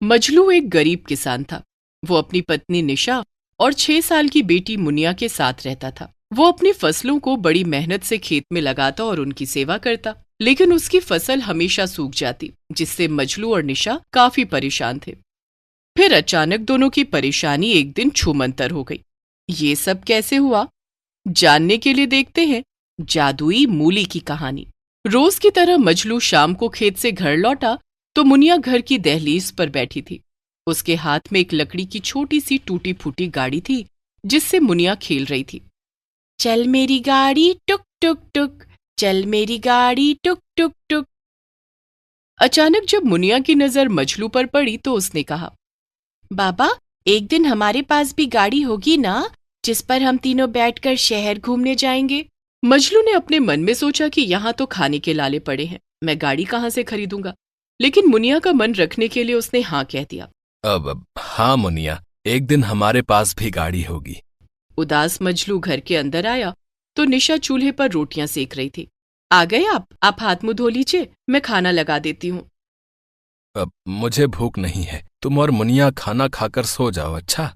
मजलू एक गरीब किसान था। वो अपनी पत्नी निशा और 6 साल की बेटी मुनिया के साथ रहता था। वो अपनी फसलों को बड़ी मेहनत से खेत में लगाता और उनकी सेवा करता, लेकिन उसकी फसल हमेशा सूख जाती, जिससे मजलू और निशा काफी परेशान थे। फिर अचानक दोनों की परेशानी एक दिन छूमंतर हो गई। ये सब कैसे हुआ, जानने के लिए देखते हैं जादुई मूली की कहानी। रोज की तरह मजलू शाम को खेत से घर लौटा तो मुनिया घर की दहलीज पर बैठी थी। उसके हाथ में एक लकड़ी की छोटी सी टूटी फूटी गाड़ी थी, जिससे मुनिया खेल रही थी। चल मेरी गाड़ी टुक टुक टुक, चल मेरी गाड़ी टुक टुक टुक। अचानक जब मुनिया की नजर मजलू पर पड़ी तो उसने कहा, बाबा, एक दिन हमारे पास भी गाड़ी होगी ना, जिस पर हम तीनों बैठकर शहर घूमने जाएंगे। मजलू ने अपने मन में सोचा कि यहाँ तो खाने के लाले पड़े हैं, मैं गाड़ी कहाँ से खरीदूंगा। लेकिन मुनिया का मन रखने के लिए उसने हाँ कह दिया। अब हाँ मुनिया, एक दिन हमारे पास भी गाड़ी होगी। उदास मजलू घर के अंदर आया तो निशा चूल्हे पर रोटियां सेक रही थी। आ गए आप हाथ मुंह धो लीजिए, मैं खाना लगा देती हूँ। अब मुझे भूख नहीं है, तुम और मुनिया खाना खाकर सो जाओ। अच्छा,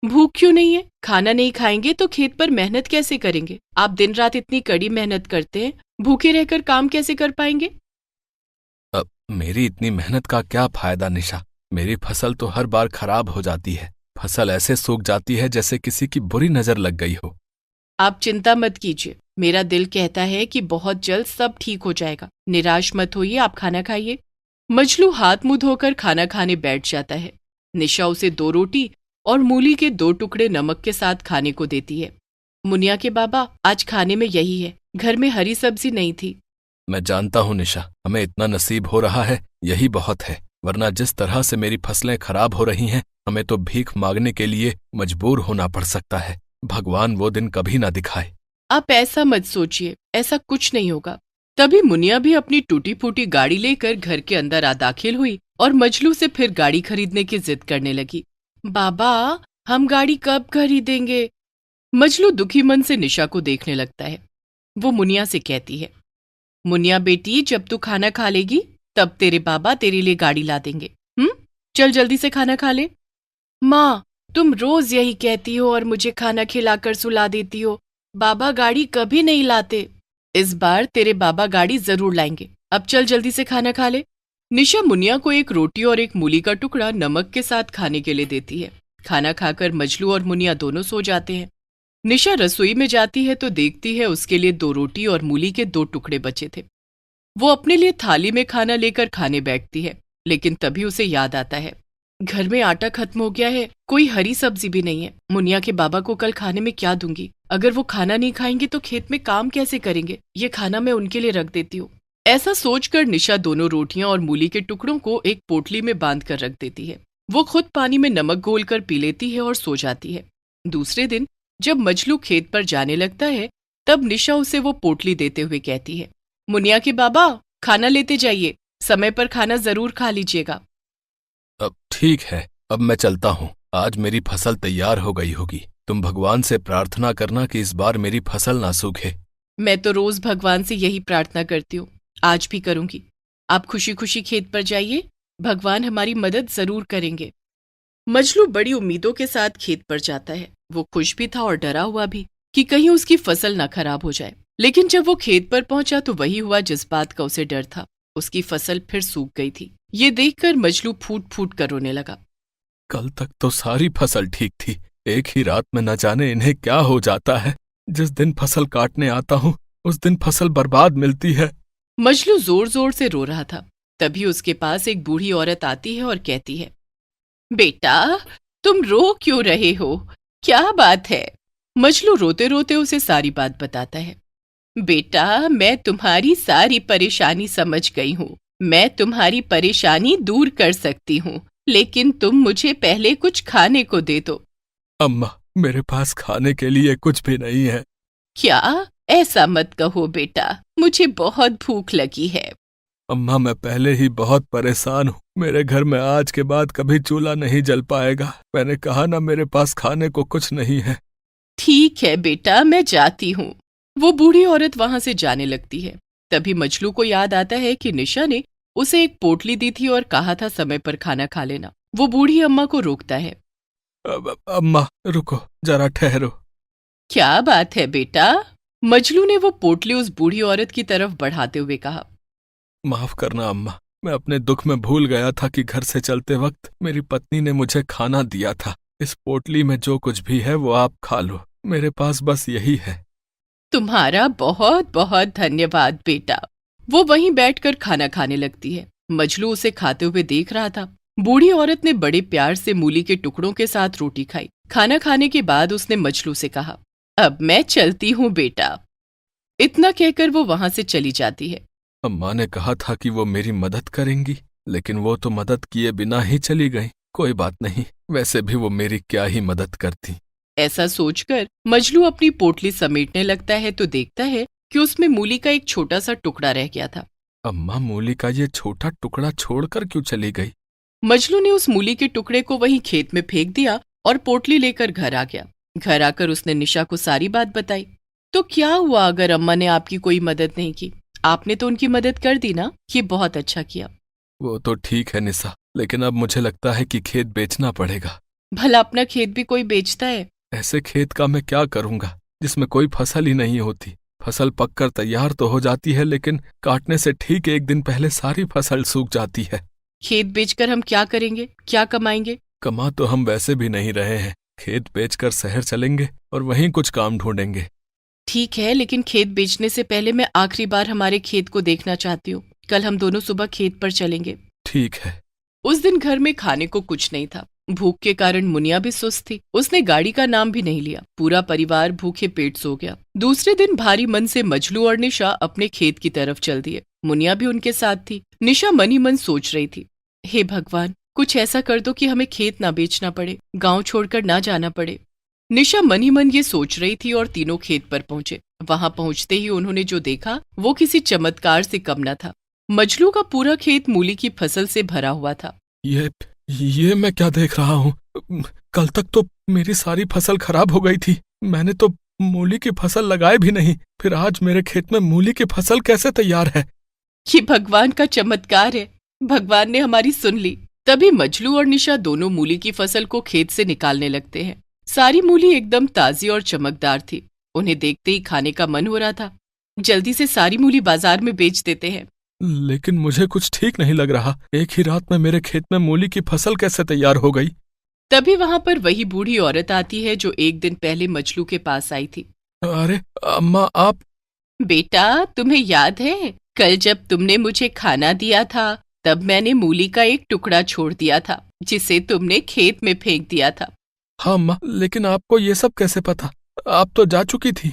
भूख क्यों नहीं है? खाना नहीं खाएंगे तो खेत पर मेहनत कैसे करेंगे? आप दिन रात इतनी कड़ी मेहनत करते हैं, भूखे रहकर काम कैसे कर पाएंगे? अब मेरी इतनी मेहनत का क्या फायदा निशा? मेरी फसल तो हर बार खराब हो जाती है। फसल ऐसे सूख जाती है जैसे किसी की बुरी नजर लग गई हो। आप चिंता मत कीजिए, मेरा दिल कहता है कि बहुत जल्द सब ठीक हो जाएगा। निराश मत होइए, आप खाना खाइए। मजलू हाथ मुंह धोकर खाना खाने बैठ जाता है। निशा उसे 2 रोटी और मूली के 2 टुकड़े नमक के साथ खाने को देती है। मुनिया के बाबा, आज खाने में यही है, घर में हरी सब्जी नहीं थी। मैं जानता हूँ निशा, हमें इतना नसीब हो रहा है यही बहुत है, वरना जिस तरह से मेरी फसलें खराब हो रही हैं, हमें तो भीख मांगने के लिए मजबूर होना पड़ सकता है। भगवान वो दिन कभी ना दिखाए। आप ऐसा मत सोचिए, ऐसा कुछ नहीं होगा। तभी मुनिया भी अपनी टूटी फूटी गाड़ी लेकर घर के अंदर आ दाखिल हुई और मजलू से फिर गाड़ी खरीदने की जिद करने लगी। बाबा, हम गाड़ी कब खरीदेंगे? मजलू दुखी मन से निशा को देखने लगता है। वो मुनिया से कहती है, मुनिया बेटी, जब तू खाना खा लेगी तब तेरे बाबा तेरे लिए गाड़ी ला देंगे। चल जल्दी से खाना खा ले। माँ, तुम रोज यही कहती हो और मुझे खाना खिलाकर सुला देती हो। बाबा गाड़ी कभी नहीं लाते। इस बार तेरे बाबा गाड़ी जरूर लाएंगे। अब चल जल्दी से खाना खा ले। निशा मुनिया को एक रोटी और एक मूली का टुकड़ा नमक के साथ खाने के लिए देती है। खाना खाकर मजलू और मुनिया दोनों सो जाते हैं। निशा रसोई में जाती है तो देखती है उसके लिए 2 रोटी और मूली के 2 टुकड़े बचे थे। वो अपने लिए थाली में खाना लेकर खाने बैठती है, लेकिन तभी उसे याद आता है, घर में आटा खत्म हो गया है, कोई हरी सब्जी भी नहीं है। मुनिया के बाबा को कल खाने में क्या दूंगी? अगर वो खाना नहीं खाएंगे तो खेत में काम कैसे करेंगे? ये खाना मैं उनके लिए रख देती हूँ। ऐसा सोचकर निशा दोनों रोटियां और मूली के टुकड़ों को एक पोटली में बांध कर रख देती है। वो खुद पानी में नमक घोलकर पी लेती है और सो जाती है। दूसरे दिन जब मजलू खेत पर जाने लगता है, तब निशा उसे वो पोटली देते हुए कहती है, मुनिया के बाबा, खाना लेते जाइए, समय पर खाना जरूर खा लीजिएगा। अब ठीक है, अब मैं चलता हूँ। आज मेरी फसल तैयार हो गई होगी। तुम भगवान से प्रार्थना करना कि इस बार मेरी फसल ना सूखे। मैं तो रोज भगवान से यही प्रार्थना करती हूँ, आज भी करूंगी। आप खुशी खुशी खेत पर जाइए, भगवान हमारी मदद जरूर करेंगे। मजलू बड़ी उम्मीदों के साथ खेत पर जाता है। वो खुश भी था और डरा हुआ भी कि कहीं उसकी फसल ना खराब हो जाए। लेकिन जब वो खेत पर पहुंचा तो वही हुआ जिस बात का उसे डर था। उसकी फसल फिर सूख गई थी। ये देखकर मजलू फूट फूट कर रोने लगा। कल तक तो सारी फसल ठीक थी, एक ही रात में न जाने इन्हें क्या हो जाता है। जिस दिन फसल काटने आता हूँ उस दिन फसल बर्बाद मिलती है। मजलू जोर जोर से रो रहा था। तभी उसके पास एक बूढ़ी औरत आती है और कहती है, बेटा, तुम रो क्यों रहे हो? क्या बात है? मजलू रोते रोते उसे सारी बात बताता है। बेटा, मैं तुम्हारी सारी परेशानी समझ गई हूँ। मैं तुम्हारी परेशानी दूर कर सकती हूँ, लेकिन तुम मुझे पहले कुछ खाने को दे दो। अम्मा, मेरे पास खाने के लिए कुछ भी नहीं है। क्या? ऐसा मत कहो बेटा, मुझे बहुत भूख लगी है। अम्मा, मैं पहले ही बहुत परेशान हूँ। मेरे घर में आज के बाद कभी चूल्हा नहीं जल पाएगा। मैंने कहा ना, मेरे पास खाने को कुछ नहीं है। ठीक है बेटा, मैं जाती हूँ। वो बूढ़ी औरत वहां से जाने लगती है। तभी मजलू को याद आता है कि निशा ने उसे एक पोटली दी थी और कहा था समय पर खाना खा लेना। वो बूढ़ी अम्मा को रोकता है। अम्मा रुको, जरा ठहरो। क्या बात है बेटा? मजलू ने वो पोटली उस बूढ़ी औरत की तरफ बढ़ाते हुए कहा। माफ करना अम्मा, मैं अपने दुख में भूल गया था कि घर से चलते वक्त मेरी पत्नी ने मुझे खाना दिया था। इस पोटली में जो कुछ भी है वो आप खा लो, मेरे पास बस यही है। तुम्हारा बहुत बहुत धन्यवाद बेटा। वो वहीं बैठकर खाना खाने लगती है। मजलू उसे खाते हुए देख रहा था। बूढ़ी औरत ने बड़े प्यार से मूली के टुकड़ों के साथ रोटी खाई। खाना खाने के बाद उसने मजलू से कहा, अब मैं चलती हूँ बेटा। इतना कहकर वो वहां से चली जाती है। अम्मा ने कहा था कि वो मेरी मदद करेंगी, लेकिन वो तो मदद किए बिना ही चली गई। कोई बात नहीं, वैसे भी वो मेरी क्या ही मदद करती। ऐसा सोचकर मजलू अपनी पोटली समेटने लगता है तो देखता है कि उसमें मूली का एक छोटा सा टुकड़ा रह गया था। अम्मा मूली का ये छोटा टुकड़ा छोड़कर क्यों चली गई? मजलू ने उस मूली के टुकड़े को वहीं खेत में फेंक दिया और पोटली लेकर घर आ गया। घर आकर उसने निशा को सारी बात बताई। तो क्या हुआ अगर अम्मा ने आपकी कोई मदद नहीं की? आपने तो उनकी मदद कर दी ना, ये बहुत अच्छा किया। वो तो ठीक है निशा, लेकिन अब मुझे लगता है कि खेत बेचना पड़ेगा। भला अपना खेत भी कोई बेचता है? ऐसे खेत का मैं क्या करूंगा जिसमें कोई फसल ही नहीं होती। फसल पककर तैयार तो हो जाती है, लेकिन काटने से ठीक एक दिन पहले सारी फसल सूख जाती है। खेत बेचकर हम क्या करेंगे, क्या कमाएंगे? कमा तो हम वैसे भी नहीं रहे हैं। खेत बेचकर शहर चलेंगे और वहीं कुछ काम ढूंढेंगे। ठीक है, लेकिन खेत बेचने से पहले मैं आखिरी बार हमारे खेत को देखना चाहती हूँ। कल हम दोनों सुबह खेत पर चलेंगे। ठीक है। उस दिन घर में खाने को कुछ नहीं था। भूख के कारण मुनिया भी सुस्त थी। उसने गाड़ी का नाम भी नहीं लिया। पूरा परिवार भूखे पेट सो गया। दूसरे दिन भारी मन से मजलू और निशा अपने खेत की तरफ चल दिए। मुनिया भी उनके साथ थी। निशा मन ही मन सोच रही थी, हे भगवान, कुछ ऐसा कर दो कि हमें खेत ना बेचना पड़े, गांव छोड़कर ना जाना पड़े। निशा मन ही मन ये सोच रही थी और तीनों खेत पर पहुंचे। वहां पहुंचते ही उन्होंने जो देखा वो किसी चमत्कार से कम न था। मजलू का पूरा खेत मूली की फसल से भरा हुआ था। ये मैं क्या देख रहा हूँ? कल तक तो मेरी सारी फसल खराब हो गई थी। मैंने तो मूली की फसल लगाए भी नहीं, फिर आज मेरे खेत में मूली की फसल कैसे तैयार है? ये भगवान का चमत्कार है। भगवान ने हमारी सुन ली। तभी मजलू और निशा दोनों मूली की फसल को खेत से निकालने लगते हैं। सारी मूली एकदम ताजी और चमकदार थी। उन्हें देखते ही खाने का मन हो रहा था। जल्दी से सारी मूली बाजार में बेच देते हैं। लेकिन मुझे कुछ ठीक नहीं लग रहा। एक ही रात में मेरे खेत में मूली की फसल कैसे तैयार हो गई? तभी वहां पर वही बूढ़ी औरत आती है जो एक दिन पहले मजलू के पास आई थी। अरे अम्मा, आप? बेटा, तुम्हें याद है कल जब तुमने मुझे खाना दिया था तब मैंने मूली का एक टुकड़ा छोड़ दिया था जिसे तुमने खेत में फेंक दिया था। हाँ अम्मा, लेकिन आपको ये सब कैसे पता? आप तो जा चुकी थी।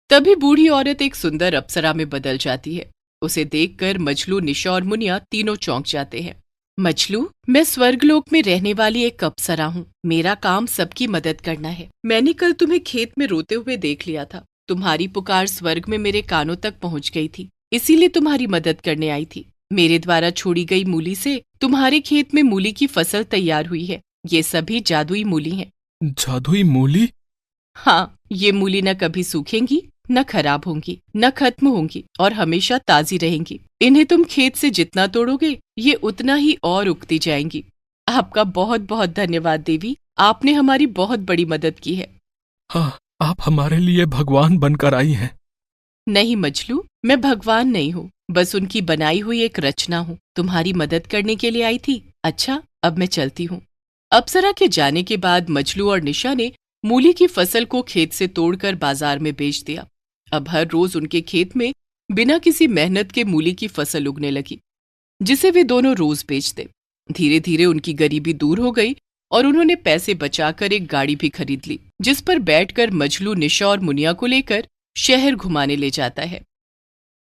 तभी बूढ़ी औरत एक सुंदर अप्सरा में बदल जाती है। उसे देखकर मजलू, निशा और मुनिया तीनों चौंक जाते हैं। मजलू, मैं स्वर्गलोक में रहने वाली एक अप्सरा हूँ। मेरा काम सबकी मदद करना है। मैंने कल तुम्हें खेत में रोते हुए देख लिया था। तुम्हारी पुकार स्वर्ग में मेरे कानों तक पहुँच गई थी, इसीलिए तुम्हारी मदद करने आई थी। मेरे द्वारा छोड़ी गई मूली से तुम्हारे खेत में मूली की फसल तैयार हुई है। ये सभी जादुई मूली हैं। जादुई मूली? हाँ, ये मूली न कभी सूखेंगी, न खराब होंगी, न खत्म होंगी और हमेशा ताजी रहेंगी। इन्हें तुम खेत से जितना तोड़ोगे ये उतना ही और उगती जाएंगी। आपका बहुत बहुत धन्यवाद देवी, आपने हमारी बहुत बड़ी मदद की है। हाँ, आप हमारे लिए भगवान बनकर आई हैं। नहीं मजलू, मैं भगवान नहीं हूँ, बस उनकी बनाई हुई एक रचना हूँ। तुम्हारी मदद करने के लिए आई थी। अच्छा, अब मैं चलती हूँ। अप्सरा के जाने के बाद मजलू और निशा ने मूली की फसल को खेत से तोड़कर बाजार में बेच दिया। अब हर रोज उनके खेत में बिना किसी मेहनत के मूली की फसल उगने लगी, जिसे वे दोनों रोज बेचते। धीरे धीरे उनकी गरीबी दूर हो गई और उन्होंने पैसे बचाकर एक गाड़ी भी खरीद ली, जिस पर बैठकर मजलू निशा और मुनिया को लेकर शहर घुमाने ले जाता है।